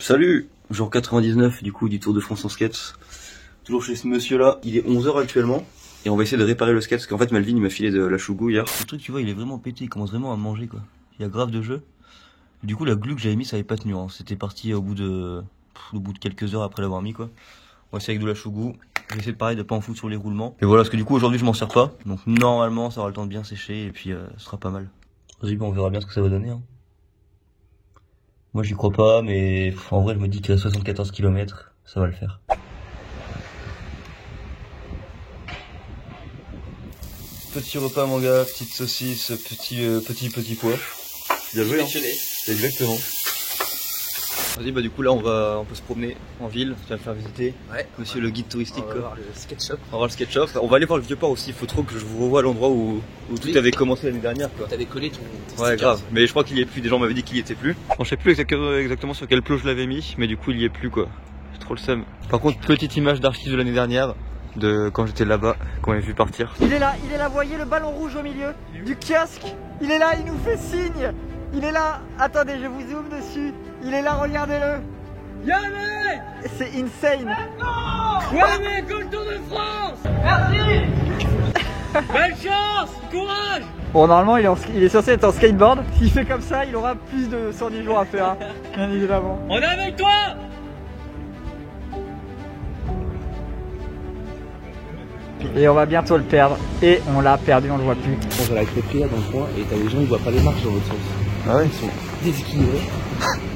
Salut, jour 99 du coup du Tour de France en skate. Toujours chez ce monsieur là, il est 11h actuellement. Et on va essayer de réparer le skate parce qu'en fait Melvin il m'a filé de la chougou hier. Le truc tu vois il est vraiment pété, il commence vraiment à manger quoi. Il y a grave de jeu. Du coup la glue que j'avais mis ça avait pas tenu hein. C'était parti au bout de quelques heures après l'avoir mis quoi. On va essayer avec de la chougou. Je vais essayer de pareil de pas en foutre sur les roulements. Et voilà parce que du coup aujourd'hui je m'en sers pas. Donc normalement ça aura le temps de bien sécher et puis ce sera pas mal. Vas-y bon, on verra bien ce que ça va donner hein. Moi j'y crois pas mais en vrai je me dis qu'il y a 74 km, ça va le faire. Petit repas mon gars, petite saucisse, petit pois. Bien joué hein. Exactement. Vas-y bah du coup là on peut se promener en ville, tu vas me faire visiter. Ouais. Monsieur le guide touristique quoi. On va voir le skate shop. On va voir le skate shop. On va aller voir le vieux port aussi, il faut trop que je vous revoie l'endroit où tout avait commencé l'année dernière quoi. T'avais collé ton ouais grave, mais je crois qu'il y est plus, des gens m'avaient dit qu'il y était plus. Bon, je sais plus exactement sur quelle plage je l'avais mis, mais du coup il y est plus quoi. J'ai trop le seum. Par contre petite image d'archive de l'année dernière. De quand j'étais là-bas, quand on m'a vu partir. Il est là, voyez le ballon rouge au milieu du kiosque. Il est là, il nous fait signe. Il est là, attendez, je vous zoome dessus. Il est là, regardez-le. Yamé, c'est insane. Yamé, go le Tour de France. Merci. Belle chance, courage. Bon, normalement, il est censé être en skateboard. S'il fait comme ça, il aura plus de 110 jours à faire, hein, bien évidemment. On est avec toi. Et on va bientôt le perdre. Et on l'a perdu, on le voit plus. On va avec les prières dans le coin et t'as les gens ils voient pas les marches dans l'autre sens. Ah ouais. Ils sont déséquilibrés.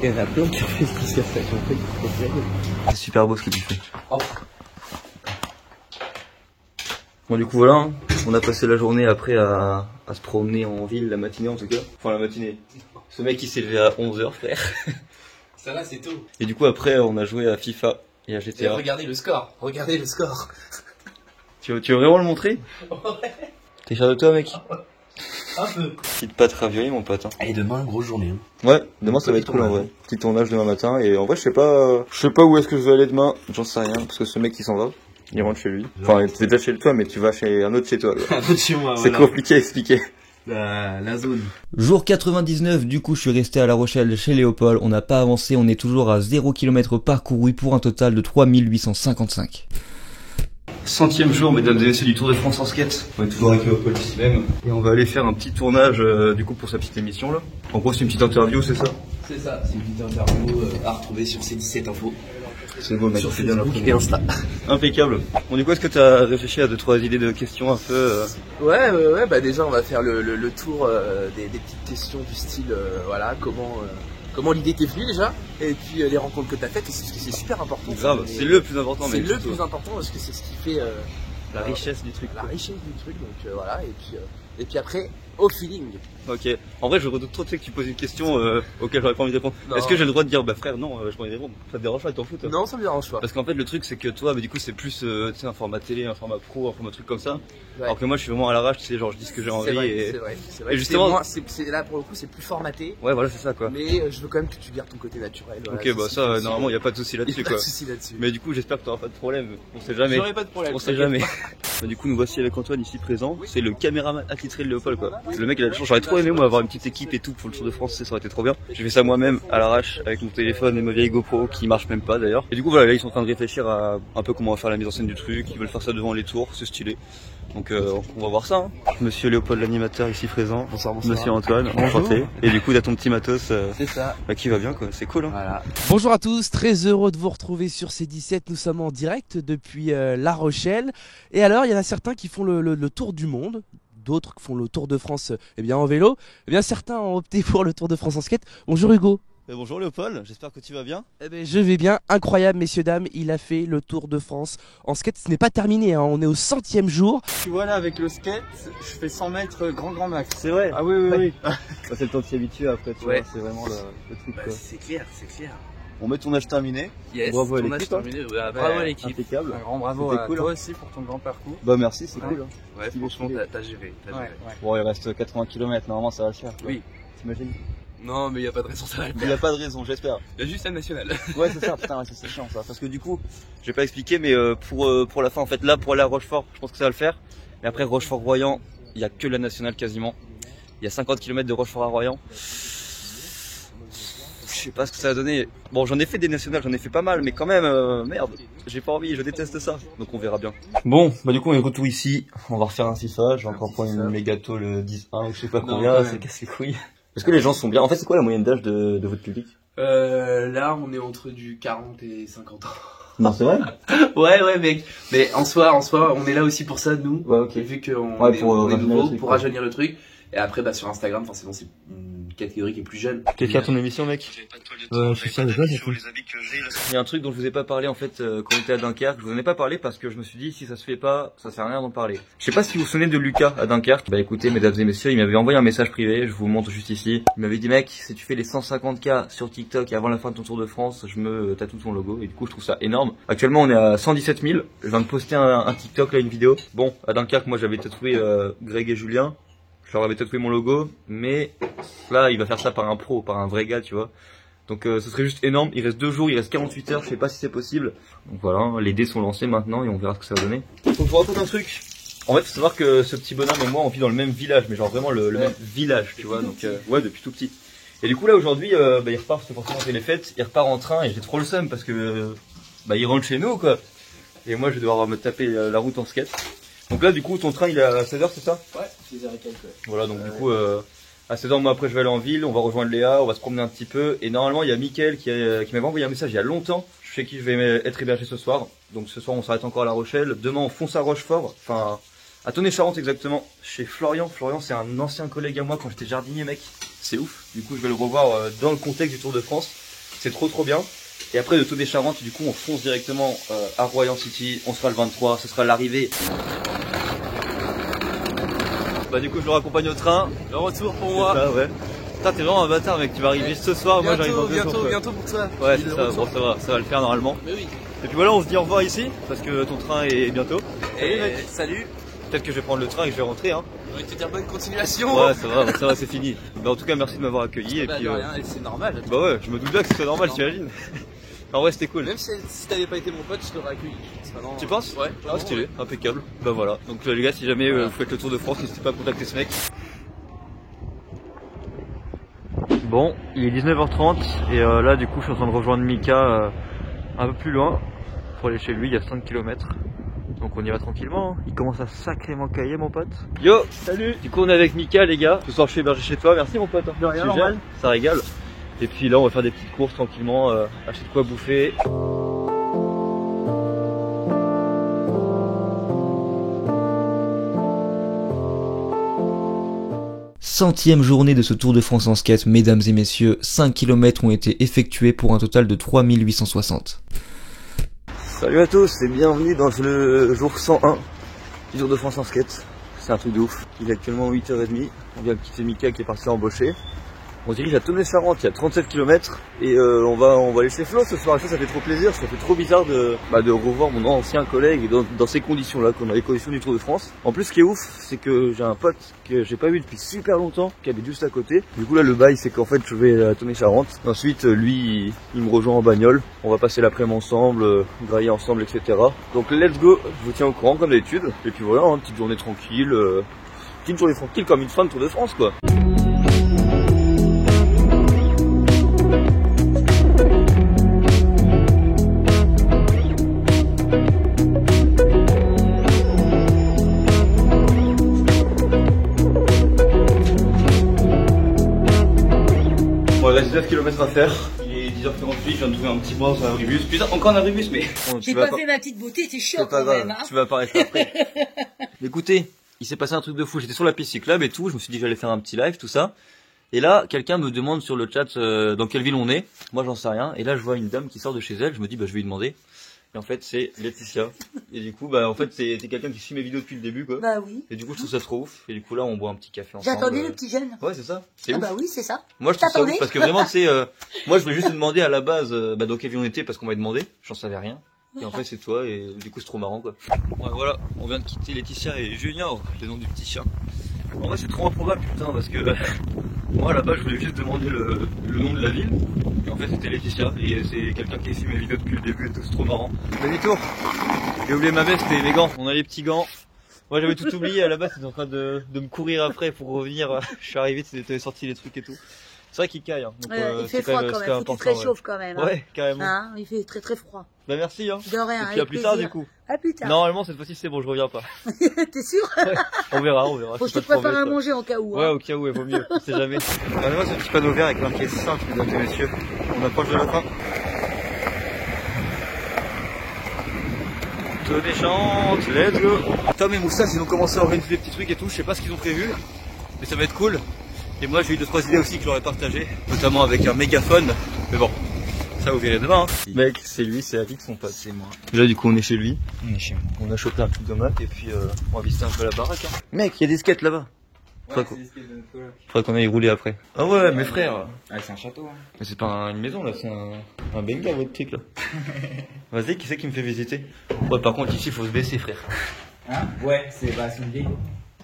Et il y en a plein qui ont fait ce qui s'est fait. C'est super beau ce que tu fais. Oh. Bon du coup voilà, hein. On a passé la journée après à se promener en ville, la matinée en tout cas. Enfin la matinée. Ce mec il s'est levé à 11h frère. Ça va c'est tôt. Et du coup après on a joué à FIFA et à GTA. Et regardez le score, regardez le score. Tu veux vraiment le montrer? Ouais. T'es fier de toi mec? Un peu. Petite pâte ravioli mon pote hein. Et demain grosse journée hein. Ouais, demain ça va être cool en vrai. Petit tournage demain matin et en vrai je sais pas où est-ce que je vais aller demain, j'en sais rien parce que ce mec il s'en va, il rentre chez lui. Enfin t'es déjà chez toi mais tu vas chez un autre chez toi. Un autre chez moi. C'est compliqué à expliquer. La zone. Jour 99, du coup je suis resté à La Rochelle chez Léopold, on n'a pas avancé, on est toujours à 0 km parcouru pour un total de 3855. 100e jour mesdames et messieurs du Tour de France en skate. On est toujours avec Léopold ici même. Et on va aller faire un petit tournage du coup pour sa petite émission là. En gros c'est une petite interview c'est ça? C'est ça, c'est une petite interview à retrouver sur C17 Info. C'est beau mec, sur Facebook et Insta. Impeccable. Bon du coup est-ce que tu as réfléchi à 2-3 idées de questions un peu Ouais, bah déjà on va faire le tour des petites questions du style voilà comment l'idée t'est venue déjà, et puis les rencontres que t'as faites, parce que c'est super important. Grave, c'est le plus important. C'est le plus important parce que c'est ce qui fait la richesse du truc. La richesse du truc, donc voilà, et puis après, au feeling. Ok, en vrai je redoute trop de que tu poses une question auquel j'aurais pas envie de répondre. Est-ce que j'ai le droit de dire bah frère non, je pas envie de répondre? Ça te dérange pas, tu t'en fous toi? Non, ça me dérange pas. Parce qu'en fait le truc c'est que toi bah, du coup c'est plus tu sais un format télé, un format pro, un format truc comme ça. Ouais. Alors que moi je suis vraiment à l'arrache, tu sais, genre je dis ce que j'ai envie. C'est vrai. Et justement, c'est là pour le coup c'est plus formaté. Ouais voilà c'est ça quoi. Mais je veux quand même que tu gardes ton côté naturel. Voilà, ok bah ça normalement il y a pas de souci là-dessus quoi. Mais du coup j'espère que t'auras pas de problème. On sait jamais. J'aurai pas de problème. On sait jamais. Bah, du coup nous voici avec Antoine ici présent. C'est le caméraman attitré de Léopold quoi. Le mec il a la chance, j'aurais trop aimé moi avoir une petite équipe et tout pour le Tour de France, ça aurait été trop bien. J'ai fait ça moi-même à l'arrache avec mon téléphone et ma vieille GoPro qui marche même pas d'ailleurs. Et du coup voilà là ils sont en train de réfléchir à un peu comment on va faire la mise en scène du truc. Ils veulent faire ça devant les tours, c'est stylé. Donc on va voir ça hein. Monsieur Léopold l'animateur ici présent. Bonsoir. Monsieur Antoine, enchanté. Et du coup t'as ton petit matos c'est ça. Bah, qui va bien quoi, c'est cool hein. Voilà. Bonjour à tous, très heureux de vous retrouver sur C17. Nous sommes en direct depuis La Rochelle. Et alors il y en a certains qui font le tour du monde, d'autres qui font le Tour de France en vélo. Certains ont opté pour le Tour de France en skate. Bonjour Hugo. Bonjour Léopold, j'espère que tu vas bien. Je vais bien, incroyable messieurs dames, il a fait le Tour de France en skate. Ce n'est pas terminé, hein. On est au 100e jour. Tu vois là avec le skate, je fais 100 mètres grand max. C'est vrai? Ah oui. C'est le temps de s'y habituer après, tu vois, c'est vraiment le truc quoi. C'est clair. On met ton âge terminé. Yes, bravo à ton âge l'équipe. terminé. Bravo à l'équipe. Impeccable. Un grand bravo à cool, toi hein. aussi pour ton grand parcours. Bah merci, c'est cool. Hein. Ouais, franchement t'as géré. Bon il reste 80 km, normalement ça va le faire. Oui. T'imagines? Non mais il n'y a pas de raison, ça va le faire. Il n'y a pas de raison, j'espère. Il y a juste la nationale. Ouais c'est ça, putain c'est chiant ça. Parce que du coup, je vais pas expliquer mais pour la fin en fait là pour aller à Rochefort, je pense que ça va le faire. Mais après Rochefort-Royan, il n'y a que la nationale quasiment. Il y a 50 km de Rochefort à Royan. je sais pas ce que ça va donner. Bon, j'en ai fait des nationales, j'en ai fait pas mal, mais quand même, merde, j'ai pas envie, je déteste ça. Donc on verra bien. Bon, bah du coup on est de retour ici, on va refaire un FIFA, je vais encore prendre une mégato le 10-1 ou je sais pas combien, ça casse les couilles. Est-ce que les gens sont bien? En fait, c'est quoi la moyenne d'âge de votre public? Là, on est entre du 40 et 50 ans. Non, c'est vrai? Ouais, mec. Mais en soi, on est là aussi pour ça, nous. Ouais, ok. Vu qu'on Ouais, on est nouveau, truc, pour ouais. rajeunir le truc. Et après, bah, sur Instagram, forcément, c'est une catégorie qui est plus jeune. Qu'est-ce qu'il y a à ton émission, mec? Je suis ça, déjà, c'est cool. Il y a un truc dont je vous ai pas parlé, en fait, quand on était à Dunkerque. Je vous en ai pas parlé parce que je me suis dit, si ça se fait pas, ça sert à rien d'en parler. Je sais pas si vous vous souvenez de Lucas à Dunkerque. Bah écoutez, mesdames et messieurs, il m'avait envoyé un message privé, je vous montre juste ici. Il m'avait dit, mec, si tu fais les 150K sur TikTok et avant la fin de ton Tour de France, je me tatoue ton logo. Et du coup, je trouve ça énorme. Actuellement, on est à 117 000. Je viens de poster un TikTok, là, une vidéo. Bon, à Dunkerque, moi, j'avais tatoué Greg et Julien. Je leur avais tatoué mon logo, mais là, il va faire ça par un pro, par un vrai gars, tu vois. Donc ce serait juste énorme. Il reste 2 jours, il reste 48 heures, je sais pas si c'est possible. Donc voilà, les dés sont lancés maintenant et on verra ce que ça va donner. Donc je vous raconte un truc. En fait, faut savoir que ce petit bonhomme et moi, on vit dans le même village, mais genre vraiment le même village, tu vois. Donc ouais, depuis tout petit. Et du coup là aujourd'hui, il repart parce que forcément c'est les fêtes. Il repart en train et j'ai trop le seum parce que il rentre chez nous quoi. Et moi je vais devoir me taper la route en skate. Donc là, du coup, ton train, il est à 16h, c'est ça? Ouais, 16h et quelques. Voilà, donc du coup, à 16h, moi après, je vais aller en ville, on va rejoindre Léa, on va se promener un petit peu. Et normalement, il y a Mickaël qui m'avait envoyé un message il y a longtemps, chez qui je vais être hébergé ce soir. Donc ce soir, on s'arrête encore à La Rochelle. Demain, on fonce à Rochefort, enfin, à Tonnet-Charente exactement, chez Florian. Florian, c'est un ancien collègue à moi quand j'étais jardinier, mec. C'est ouf. Du coup, je vais le revoir dans le contexte du Tour de France. C'est trop bien. Et après de Tonnet-Charente, du coup, on fonce directement à Royan City. On sera le 23, ce sera l'arrivée. Bah du coup je le raccompagne au train. Le retour pour moi. Ça, ouais. Putain t'es vraiment un bâtard mec, tu vas arriver ce soir, bientôt, moi j'arrive dans 2 jours. Bientôt pour toi. Ouais c'est ça, bon ça va le faire normalement. Mais oui. Et puis voilà on se dit au revoir ici, parce que ton train est bientôt. Salut mec. Salut. Peut-être que je vais prendre le train et que je vais rentrer hein. On va te dire bonne continuation. Ouais ça va c'est fini. Bah en tout cas merci de m'avoir accueilli et puis. Rien, c'est normal. Bah ouais, je me doute bien que ce soit normal, t'imagines. En vrai c'était cool. Même si t'avais pas été mon pote, je t'aurais accueilli. Tu penses? Ouais. Ah stylé, impeccable. Bah voilà. Donc les gars si jamais vous faites le Tour de France, n'hésitez pas à contacter ce mec. Bon, il est 19h30 et là du coup je suis en train de rejoindre Mika un peu plus loin pour aller chez lui, il y a 5 km. Donc on y va tranquillement, hein. Il commence à sacrément cailler mon pote. Yo, salut. Du coup on est avec Mika les gars, ce soir je suis hébergé chez toi, merci mon pote. De rien, normal. Ça régale. Et puis là on va faire des petites courses tranquillement, acheter de quoi bouffer. Centième journée de ce Tour de France en skate, mesdames et messieurs, 5 km ont été effectués pour un total de 3860. Salut à tous et bienvenue dans le jour 101 du Tour de France en skate. C'est un truc de ouf. Il est actuellement 8h30, on vient de quitter Mika qui est parti embaucher. On se dirige à Tonnet-Charente, il y a 37 km et on va aller chez Flo ce soir. Et ça fait trop plaisir, ça fait trop bizarre de revoir mon ancien collègue dans ces conditions-là, comme dans les conditions du Tour de France. En plus, ce qui est ouf, c'est que j'ai un pote que j'ai pas vu depuis super longtemps, qui habite juste à côté. Du coup là, le bail, c'est qu'en fait, je vais à Tonnet-Charente. Ensuite, lui, il me rejoint en bagnole. On va passer l'après-midi ensemble, grailler ensemble, etc. Donc let's go, je vous tiens au courant comme d'habitude. Et puis voilà, hein, petite journée tranquille comme une fin de Tour de France quoi. Bon, il reste 19 km à faire. Il est 10h48, je viens de trouver un petit bras sur un abribus. Putain, encore un abribus, mais. Bon, j'ai pas fait ma petite beauté, c'est chaud quand même. Hein. Tu vas apparaître après. Écoutez, il s'est passé un truc de fou. J'étais sur la piste cyclable et tout. Je me suis dit que j'allais faire un petit live, tout ça. Et là, quelqu'un me demande sur le chat dans quelle ville on est. Moi, j'en sais rien. Et là, je vois une dame qui sort de chez elle. Je me dis, bah, je vais lui demander. Et en fait, c'est Laetitia. Et du coup, bah, en fait, c'est quelqu'un qui suit mes vidéos depuis le début, quoi. Bah oui. Et du coup, je trouve ça trop ouf. Et du coup, là, on boit un petit café ensemble. J'attendais le petit jeune. Ouais, c'est ça. C'est ah ouf. bah oui, c'est ça. Moi, je trouve ça ouf parce que vraiment, tu sais, moi, je voulais juste te demander à la base, dans quelle ville on était parce qu'on m'avait demandé. J'en savais rien. Et en fait, c'est toi. Et du coup, c'est trop marrant, quoi. Ouais, voilà. On vient de quitter Laetitia et Junior, le nom du petit chien. En vrai, c'est trop improbable, putain, parce que moi, là-bas, je voulais juste demander le nom de la ville. Et en fait, c'était Laetitia. Et c'est quelqu'un qui suit mes vidéos depuis le début et tout. C'est trop marrant. Demi-tour. J'ai oublié ma veste et les gants. On a les petits gants. Moi, j'avais tout oublié. À la base, c'était en train de me courir après pour revenir. Je suis arrivé, t'avais sorti les trucs et tout. C'est vrai qu'il caille. Hein. Donc, Il fait froid quand même, faut qu'il te réchauffe quand même. Hein. Ouais, carrément. Hein, il fait très très froid. Bah merci. Hein. De rien. Et puis à plus tard du coup. À plus tard. Normalement cette fois-ci c'est bon, je reviens pas. T'es sûr? Ouais. On verra, on verra. Faut que je te prépare à manger en cas où. Ouais, hein. au cas où, il vaut mieux, on sait jamais. Regardez-moi ce petit panneau vert avec marqué 5, mesdames et messieurs. On approche de la fin. Tenez chante, let's go. Tom et Moussa, ils ont commencé à organiser des petits trucs et tout, je sais pas ce qu'ils ont prévu, mais ça va être cool. Et moi j'ai eu 2-3 idées aussi que j'aurais partagées, notamment avec un mégaphone, mais bon, ça vous verrez demain. Hein. Mec, c'est lui, c'est Alix son pote. C'est moi. Déjà du coup on est chez lui. On est chez moi. On a chopé un truc de maths et puis on va visiter un peu la baraque. Hein. Mec, il y a des skates là-bas. Ouais, c'est des skates de notre coloc. Faudrait qu'on aille rouler après. Ah ouais, mes frères. Ah, c'est un château. Hein. Mais c'est pas une maison là, c'est un benga votre truc là. Vas-y, qui c'est qui me fait visiter? Ouais, par contre ici il faut se baisser frère. Hein? Ouais, c'est une vieille.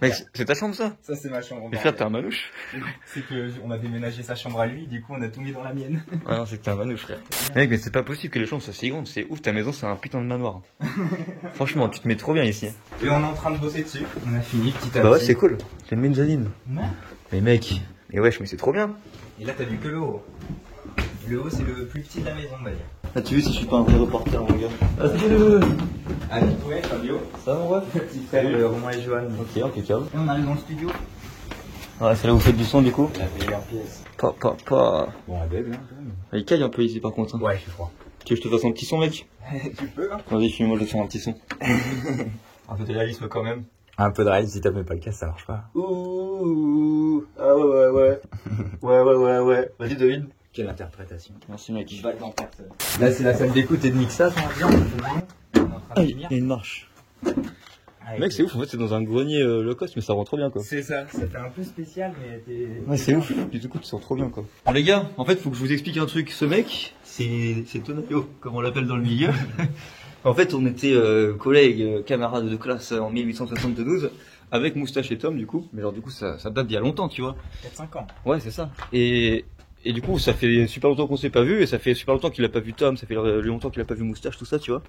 Mec, c'est ta chambre ça? Ça c'est ma chambre. Mais frère, t'es un manouche. C'est que on a déménagé sa chambre à lui, du coup on a tout mis dans la mienne. Ah non, c'est que t'es un manouche frère. Mec, mais c'est pas possible que les chambres soient si grandes, c'est ouf, ta maison c'est un putain de manoir. Franchement, tu te mets trop bien ici. Et on est en train de bosser dessus. On a fini petit à petit. Bah ouais, c'est cool. C'est une mezzanine. Ouais. Mais mec, mais wesh, mais c'est trop bien. Et là t'as vu que le haut. Le haut c'est le plus petit de la maison on va dire. Ah, tu vois si je suis pas un vrai reporter, mon gars. Ah, Allez, ouais, Fabio. Ça va, mon ref? Petit frère Romain et Johan. Ok, impeccable. Et on arrive dans le studio. Ouais, c'est là où vous faites du son du coup? La meilleure pièce. Pas. Bon, elle bug là, quand même. Il caille un peu ici par contre. Hein. Ouais, je suis froid. Tu veux que je te fasse un petit son, mec? Tu peux, hein. Vas-y, filme-moi, je vais te faire un petit son. Un peu de réalisme quand même. Un peu de réalisme, si t'as même pas le cas, ça marche pas. Ouh, ah ouais. Ouais. Vas-y, David. Quelle interprétation. Merci, mec. Je valide en personne. Là, c'est la salle d'écoute et de mixage, on va dire. On est en train Ah, de il y finir. a une marche. Avec Mec, c'est ouf, en fait, c'est dans un grenier low cost, mais ça rend trop bien, quoi. C'est ça fait un peu spécial, mais t'es. Ouais, c'est ouf. Du coup, tu sens trop bien, quoi. Bon, les gars, en fait, faut que je vous explique un truc. Ce mec, c'est Tonayo, comme on l'appelle dans le milieu. En fait, on était collègues, camarades de classe en 1872, avec Moustache et Tom, du coup. Mais genre, du coup, ça date d'il y a longtemps, tu vois. 4-5 ans. Ouais, c'est ça. Et du coup, ça fait super longtemps qu'on s'est pas vu, et ça fait super longtemps qu'il a pas vu Tom, ça fait longtemps qu'il a pas vu Moustache, tout ça, tu vois.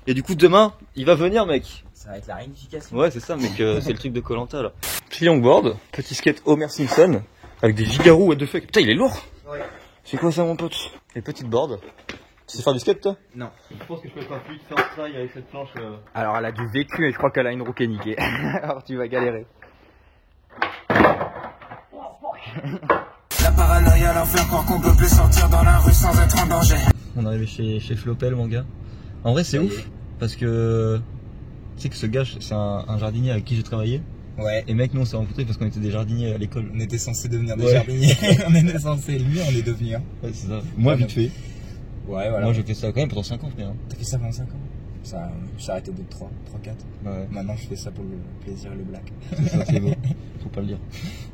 Et du coup, demain, il va venir, mec. Ça va être la réunification. Ouais, c'est ça, mec, c'est le truc de Koh-Lanta, là. Petit longboard, petit skate Homer Simpson, avec des Vigarou, what the fuck. Putain, il est lourd. Ouais. C'est quoi ça, mon pote? Et petite board. Tu sais faire du skate, toi? Non. Je pense que je peux pas plus faire un trail avec cette planche. Alors, elle a du vécu et je crois qu'elle a une roue qui est niquée. Alors, tu vas galérer. La paranoïa leur fait croire qu'on peut plus sortir dans la rue sans être en danger. On est arrivé chez Flopel, mon gars. En vrai, c'est ouf, parce que tu sais que ce gars, c'est un jardinier avec qui j'ai travaillé. Ouais. Et mec, nous on s'est rencontrés parce qu'on était des jardiniers à l'école. On était censé devenir des Ouais. jardiniers. On était censé, lui, on est devenu. Hein. Ouais, c'est ça. Moi, vite fait. Ouais, voilà. Moi, j'ai fait ça quand même pendant 5 ans, frère. T'as fait ça pendant 5 ans. Ça, j'ai arrêté au bout de 3, 4. Ouais. Maintenant, je fais ça pour le plaisir et le black. C'est ça, c'est beau. Faut pas le dire.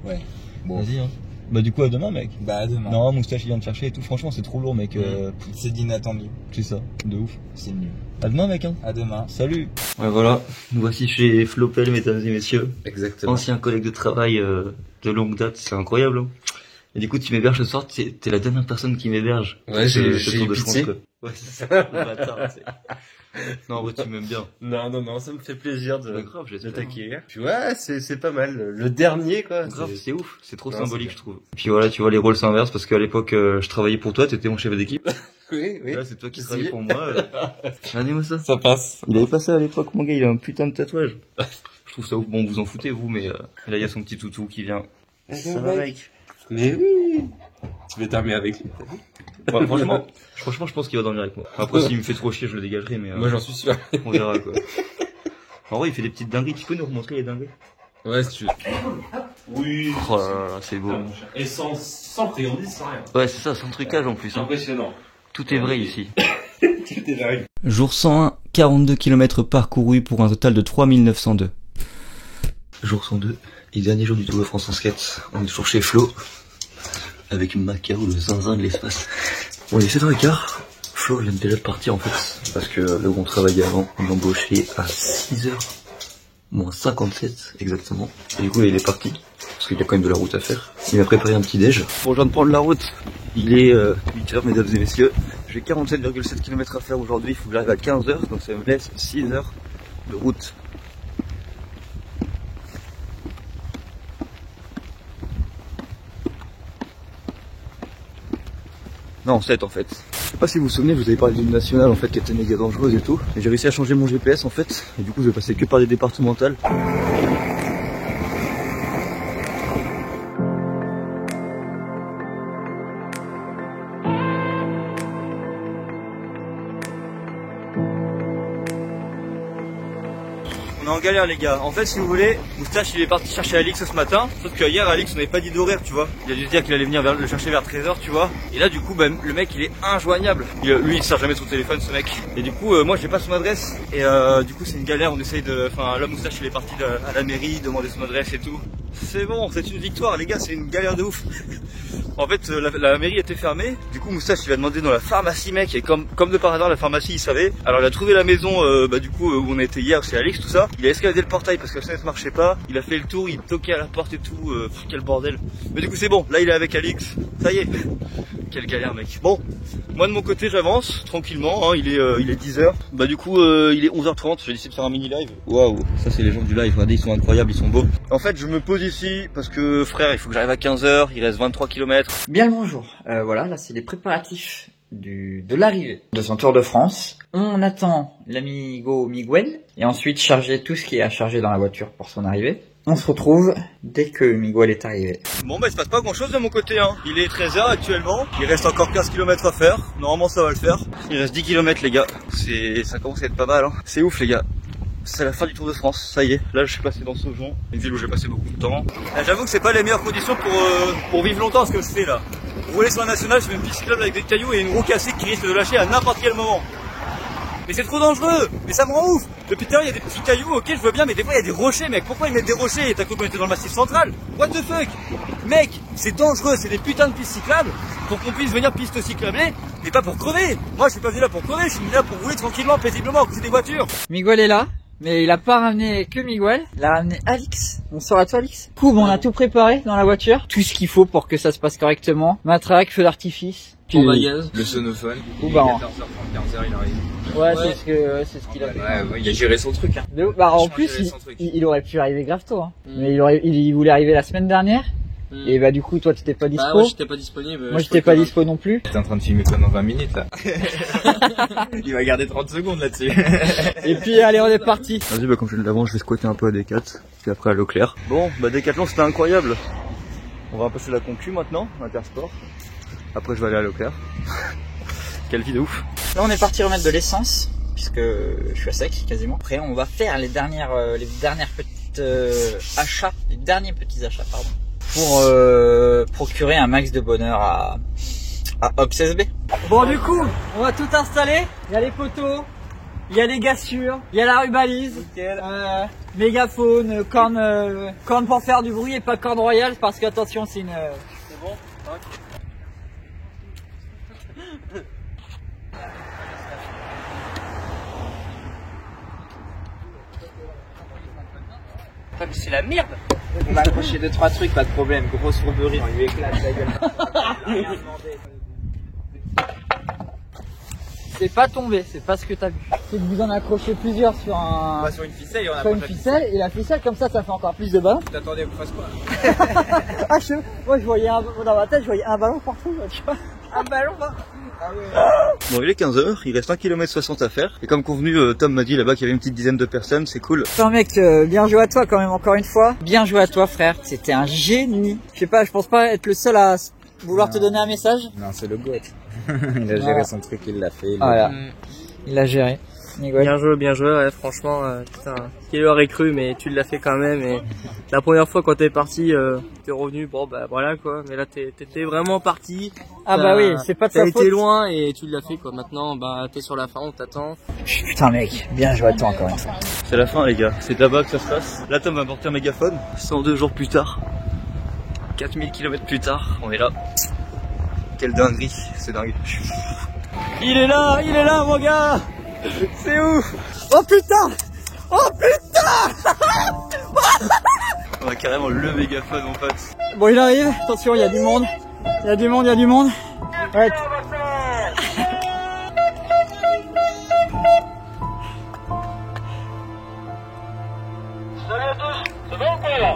Ouais. Bon. Vas-y, hein. Bah, du coup, à demain, mec. Bah, à demain. Non, Moustache, il vient de chercher et tout. Franchement, c'est trop lourd, mec. C'est d'inattendu. C'est ça. De ouf. C'est mieux. À demain, mec, hein. À demain. Salut. Ouais, voilà. Nous voici chez Flopel, mesdames et messieurs. Exactement. Ancien collègue de travail de longue date. C'est incroyable, hein. Et du coup, tu m'héberges ce soir, t'es la dernière personne qui m'héberge. Ouais, j'ai Tour de pitié. France, quoi. Ouais, c'est ça, le bâtard, tu sais. Non, en vrai, tu m'aimes bien. Non, ça me fait plaisir de Grave, j'espère. t'accueillir. Puis ouais, c'est pas mal. Le dernier, quoi. Grave, c'est ouf. C'est trop Non, symbolique, c'est je trouve. Puis voilà, tu vois, les rôles s'inversent parce qu'à l'époque, je travaillais pour toi, t'étais mon chef d'équipe. Oui. Là, c'est toi qui Si. travaillais pour moi. Regardez-moi ça. Ça passe. Il avait pas ça à l'époque, mon gars, il a un putain de tatouage. Je trouve ça ouf. Bon, vous en foutez, vous, mais là, il y a son petit toutou qui vient. Ça va, mec? Mais oui. Tu veux t'armer avec lui. Ouais, franchement, je pense qu'il va dormir avec moi. Après, s'il me fait trop chier, je le dégagerai, mais Moi, j'en suis sûr. on verra, quoi. En vrai, il fait des petites dingueries. Tu peux nous remontrer les dingueries? Ouais, si tu veux. Oui. Oh là là, c'est beau. Et sans friandise, sans rien. Ouais, c'est ça, sans trucage en plus. Hein. Impressionnant. Tout est vrai ici. Tout est dingue. Jour 101, 42 km parcourus pour un total de 3902. Jour 102, et dernier jour du Tour de France en skate. On est toujours chez Flo, avec Macao, le zinzin de l'espace. On est 7h15. Flo vient déjà de partir en fait, parce que le on travaillait avant, on l'a embauché à 6h, moins 57 exactement. Et du coup il est parti, parce qu'il y a quand même de la route à faire. Il m'a préparé un petit déj. Bon, je viens de prendre la route, il est 8h mesdames et messieurs. J'ai 47,7 km à faire aujourd'hui, il faut que j'arrive à 15h, donc ça me laisse 6h de route. Non, 7 en fait. Je sais pas si vous vous souvenez, je vous avais parlé d'une nationale en fait qui était méga dangereuse et tout. Et j'ai réussi à changer mon GPS en fait. Et du coup, je vais passer que par des départementales. On est en galère les gars. En fait si vous voulez, Moustache il est parti chercher Alix ce matin. Sauf que hier Alix on n'avait pas dit d'horaire tu vois. Il a dû se dire qu'il allait venir le chercher vers 13h tu vois. Et là du coup bah, le mec il est injoignable. Lui il sert jamais son téléphone ce mec. Et du coup moi j'ai pas son adresse. Et du coup c'est une galère, on essaye de... Enfin là Moustache il est parti à la mairie demander son adresse et tout. C'est bon, c'est une victoire les gars, c'est une galère de ouf. En fait la mairie était fermée. Du coup Moustache il a demandé dans la pharmacie mec. Et comme de par hasard la pharmacie il savait. Alors il a trouvé la maison du coup où on était hier chez Alix tout ça. Il a escaladé le portail parce que la fenêtre marchait pas. Il a fait le tour, il toquait à la porte et tout. Quel bordel. Mais du coup c'est bon, là il est avec Alix. Ça y est. Quelle galère mec. Bon, moi de mon côté j'avance tranquillement, hein. Il est 10h. Bah du coup il est 11h30, j'ai décidé de faire un mini live. Waouh, ça c'est les gens du live, regardez ils sont incroyables, ils sont beaux. En fait je me pose ici parce que frère il faut que j'arrive à 15h, il reste 23 km. Bien le bonjour, voilà là c'est les préparatifs de l'arrivée de son Tour de France. On attend l'amigo Miguel et ensuite charger tout ce qui est à charger dans la voiture pour son arrivée. On se retrouve dès que Miguel est arrivé. Bon bah il se passe pas grand chose de mon côté hein. Il est 13h actuellement, il reste encore 15 km à faire. Normalement ça va le faire. Il reste 10 km les gars, ça commence à être pas mal hein. C'est ouf les gars. C'est la fin du Tour de France, ça y est. Là je suis passé dans Saujon, une ville où j'ai passé beaucoup de temps. J'avoue que c'est pas les meilleures conditions pour vivre longtemps ce que je fais là. Rouler sur la nationale, je fais une piste cyclable avec des cailloux et une roue cassée qui risque de lâcher à n'importe quel moment. Mais c'est trop dangereux, mais ça me rend ouf. Depuis tout à l'heure il y a des petits cailloux, ok je veux bien, mais des fois il y a des rochers mec. Pourquoi ils mettent des rochers et t'as cru qu'on était dans le massif central? What the fuck? Mec, c'est dangereux, c'est des putains de pistes cyclables pour qu'on puisse venir piste cyclablée, mais pas pour crever. Moi je suis pas venu là pour crever, je suis venu là pour rouler tranquillement, paisiblement, à côté des voitures. Miguel est là, mais il a pas ramené que Miguel, il a ramené Alix. Bonsoir à toi Alix. Cool, on a tout préparé dans la voiture, tout ce qu'il faut pour que ça se passe correctement. Matraque, feu d'artifice. Pour bagage, le sonophone. Ou bah, 14h30, 15h il arrive. Ouais, c'est ce qu'il a fait. Ouais, il a géré son truc. Hein. Bah en plus, il aurait pu arriver grave tôt. Hein. Mais il voulait arriver la semaine dernière. Et bah du coup toi tu t'es pas dispo. Bah ouais, j'étais pas disponible. Moi j'étais pas dispo non plus. T'es en train de filmer pendant 20 minutes là. Il va garder 30 secondes là-dessus. Et puis allez on est parti. Vas-y bah comme je l'ai dit avant je vais squatter un peu à Decat. Puis après à Leclerc. Bon bah Decathlon c'était incroyable. On va passer la concu maintenant, Intersport. Après je vais aller à Leclerc. Quelle vie de ouf. Là on est parti remettre de l'essence. Puisque je suis à sec quasiment. Après on va faire les dernières petites achats. Les derniers petits achats pardon. Pour procurer un max de bonheur à Ops SB. Bon du coup, on va tout installer. Il y a les poteaux, il y a les gassures, il y a la rubalise, mégaphone, corne pour faire du bruit et pas corne royale parce qu'attention c'est une... C'est bon. C'est la merde. On va accrocher 2-3 trucs, pas de problème. Grosse fourberie, on lui éclate la gueule. C'est pas tombé, c'est pas ce que t'as vu. C'est que vous en accrochez plusieurs sur un... Sur une ficelle et on accroche une ficelle. Et la ficelle comme ça fait encore plus de ballons. T'attendais qu'on fasse quoi? Moi je voyais dans ma tête, je voyais un ballon partout là, tu vois. Un ballon là. Ah ouais. Bon il est 15h, il reste 1 km 60 à faire. Et comme convenu, Tom m'a dit là-bas qu'il y avait une petite dizaine de personnes, c'est cool. Attends mec, bien joué à toi quand même encore une fois. Bien joué à toi frère, c'était un génie. Je sais pas, je pense pas être le seul à vouloir te donner un message. Non c'est le goût. Il a géré son truc, il l'a fait. Voilà. Il a géré. Bien joué, ouais, franchement, putain, qui aurait cru, mais tu l'as fait quand même. Et la première fois quand t'es parti, t'es revenu, bon bah voilà quoi, mais là t'étais vraiment parti. Ah bah oui, c'est pas de sa faute. T'as été loin et tu l'as fait quoi. Maintenant, bah t'es sur la fin, on t'attend. Putain mec, bien joué à toi encore une fois. C'est la fin les gars, c'est là-bas que ça se passe. Là Tom va porter un mégaphone, 102 jours plus tard, 4000 km plus tard, on est là. Quelle dinguerie, c'est dingue. Il est là mon gars. C'est ouf. Oh putain. Oh putain. On a carrément le mégaphone mon pote. Bon il arrive, attention il y a du monde. Il y a du monde. Ouais. Salut à tous, c'est bon ou pas là?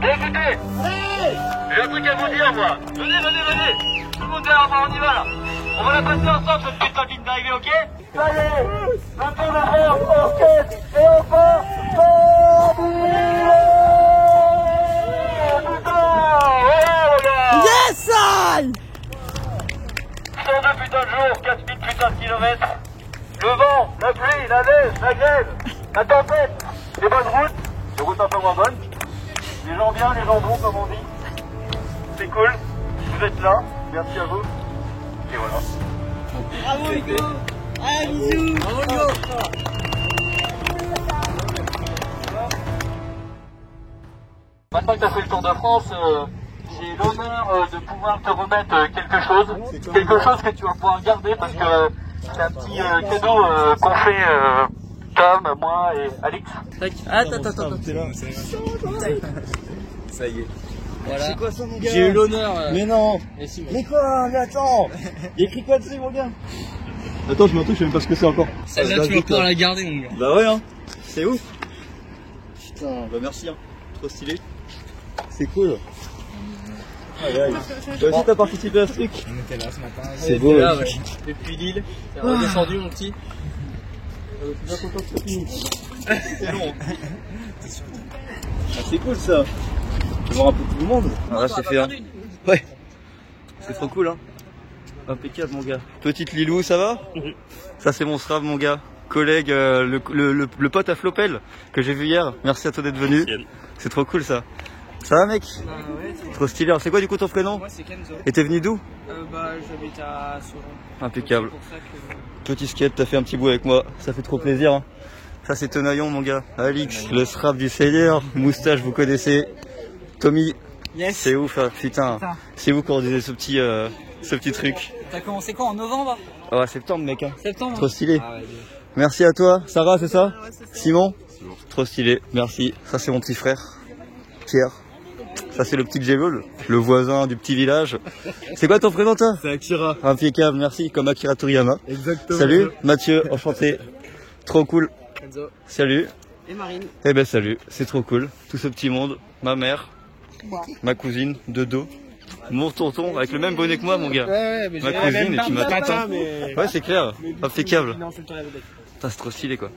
Bon écoutez, j'ai un truc à vous dire moi. Venez. Tout le monde On va la passer ensemble cette putain de ligne d'arrivée, ok? Ça y est, le Tour de France en skate et enfin Yes, I 102 putain de jours, 4000 putain de kilomètres. Le vent, la pluie, la neige, la grève, la tempête, les bonnes routes, les routes un peu moins bonnes, les gens bien, les gens bons comme on dit. C'est cool, vous êtes là, merci à vous. Et voilà. Bravo Hugo. Ah, bisous. Bravo Hugo. Maintenant que tu as fait le Tour de France, j'ai l'honneur de pouvoir te remettre quelque chose. Quelque chose que tu vas pouvoir garder parce que c'est un petit cadeau qu'on fait Tom, moi et Alix. Attends. Ça y est. Voilà. C'est quoi ça mon gars? J'ai eu l'honneur. Mais non. Et si, Mais quoi? Mais attends. Il y a écrit quoi dessus mon gars? Attends, je m'en touche, je sais même pas ce que c'est encore. Celle-là, tu vas pouvoir la garder, mon gars. Bah ouais, hein. C'est ouf. Putain, bah merci, hein. Trop stylé. C'est cool. Aïe aïe. Toi aussi t'as participé à ce truc? On était là ce matin. C'est beau. Là, ouais. Depuis Lille. C'est redescendu, mon petit. Je suis bien content que ça finisse. C'est long. Ah, c'est cool ça. Tu vas voir un peu tout le monde. Ah, là, c'est fait, hein. Ouais. C'est trop cool, hein. Impeccable, mon gars. Petite Lilou, ça va? Ça, c'est mon Strave, mon gars. Collègue, le pote à Flopel que j'ai vu hier. Merci à toi d'être venu. C'est trop cool, ça. Ça va, mec? Ouais, trop stylé. Alors, c'est quoi, du coup, ton prénom? Moi, c'est Kenzo. Et t'es venu d'où? Bah, j'habite à Sauron. Impeccable. Donc, c'est pour ça que... Petit skate, t'as fait un petit bout avec moi. Ça fait trop plaisir, hein. Ça, c'est Tenaillon, mon gars. Alix, le Strave du Seigneur. Moustache, vous connaissez. Tommy. Yes. C'est ouf, hein. Putain. C'est vous qui organisez ce petit truc. T'as commencé quoi, en novembre? Ouais, septembre, mec, hein. Septembre. Trop stylé. Ah ouais, Merci à toi. Sarah, c'est ça? Simon? Trop stylé. Merci. Ça, c'est mon petit frère. Pierre. Ça, c'est le petit Jével, le voisin du petit village. C'est quoi ton prénom, toi? C'est Akira. Impeccable, merci. Comme Akira Toriyama. Exactement. Salut, Mathieu, enchanté. Trop cool. Kenzo. Salut. Et Marine. Eh ben, salut. C'est trop cool. Tout ce petit monde. Ma mère. Ma cousine, de dos. Mon tonton, avec le même bonnet que moi, mon gars. Ouais, mais ma cousine, et tu m'attends. mais... Ouais, c'est clair. Impeccable. Non, c'est le tour de la vedette. Putain, c'est trop stylé, quoi.